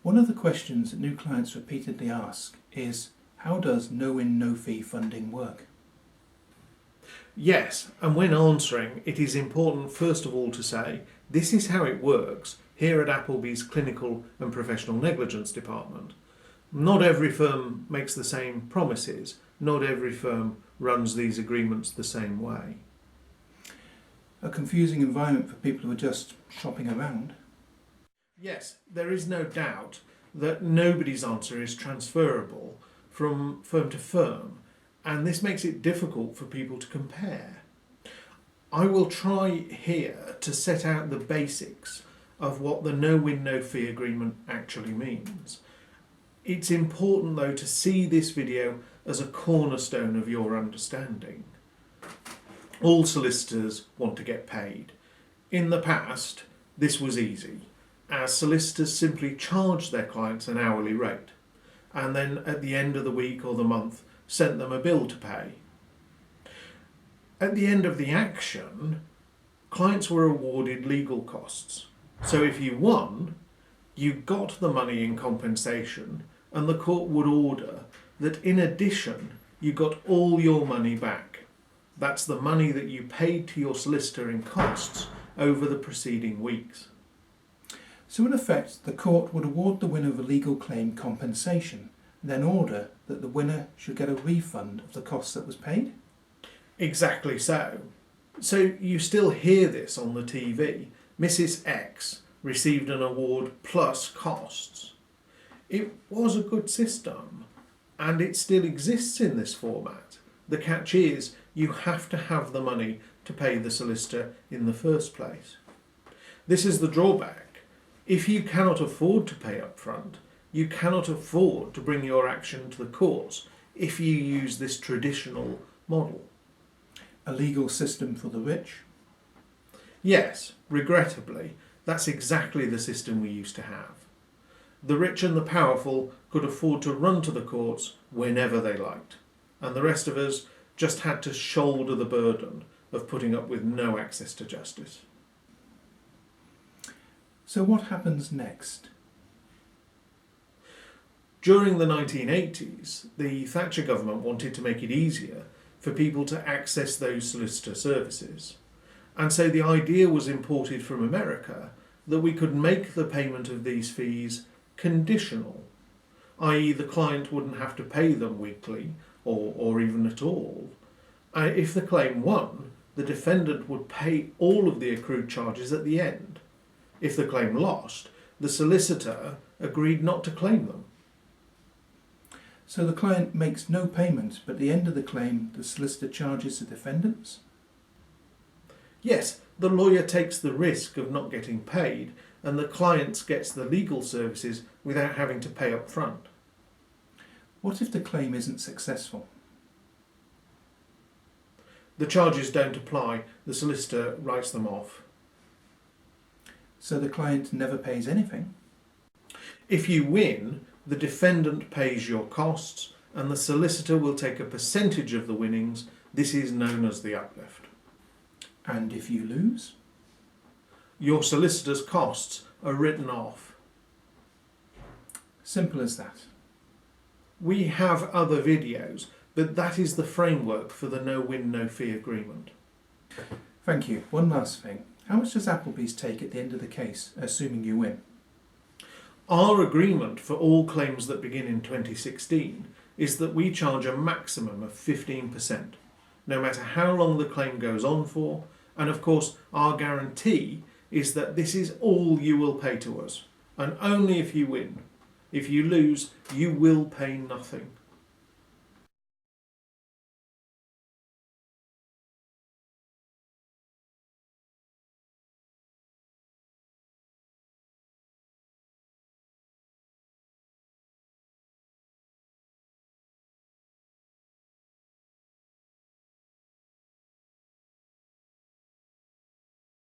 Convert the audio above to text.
One of the questions that new clients repeatedly ask is, how does no-win, no-fee funding work? Yes, and when answering, it is important first of all to say, this is how it works here at Applebys Clinical and Professional Negligence Department. Not every firm makes the same promises, not every firm runs these agreements the same way. A confusing environment for people who are just shopping around. Yes, there is no doubt that nobody's answer is transferable from firm to firm, and this makes it difficult for people to compare. I will try here to set out the basics of what the no-win, no-fee agreement actually means. It's important though to see this video as a cornerstone of your understanding. All solicitors want to get paid. In the past, this was easy, as solicitors simply charged their clients an hourly rate, and then at the end of the week or the month sent them a bill to pay. At the end of the action, clients were awarded legal costs. So if you won, you got the money in compensation, and the court would order that in addition you got all your money back. That's the money that you paid to your solicitor in costs over the preceding weeks. So in effect, the court would award the winner of a legal claim compensation, and then order that the winner should get a refund of the cost that was paid? Exactly so. So you still hear this on the TV. Mrs. X received an award plus costs. It was a good system, and it still exists in this format. The catch is, you have to have the money to pay the solicitor in the first place. This is the drawback. If you cannot afford to pay up front, you cannot afford to bring your action to the courts if you use this traditional model. A legal system for the rich? Yes, regrettably, that's exactly the system we used to have. The rich and the powerful could afford to run to the courts whenever they liked, and the rest of us just had to shoulder the burden of putting up with no access to justice. So what happens next? During the 1980s, the Thatcher government wanted to make it easier for people to access those solicitor services. And so the idea was imported from America that we could make the payment of these fees conditional, i.e. the client wouldn't have to pay them weekly or even at all. If the claim won, the defendant would pay all of the accrued charges at the end. If the claim lost, the solicitor agreed not to claim them. So the client makes no payment, but at the end of the claim, the solicitor charges the defendants? Yes, the lawyer takes the risk of not getting paid, and the client gets the legal services without having to pay up front. What if the claim isn't successful? The charges don't apply, the solicitor writes them off. So the client never pays anything? If you win, the defendant pays your costs, and the solicitor will take a percentage of the winnings. This is known as the uplift. And if you lose? Your solicitor's costs are written off. Simple as that. We have other videos, but that is the framework for the no-win, no-fee agreement. Thank you. One last thing. How much does Applebys take at the end of the case, assuming you win? Our agreement for all claims that begin in 2016 is that we charge a maximum of 15%, no matter how long the claim goes on for, and of course our guarantee is that this is all you will pay to us, and only if you win. If you lose, you will pay nothing.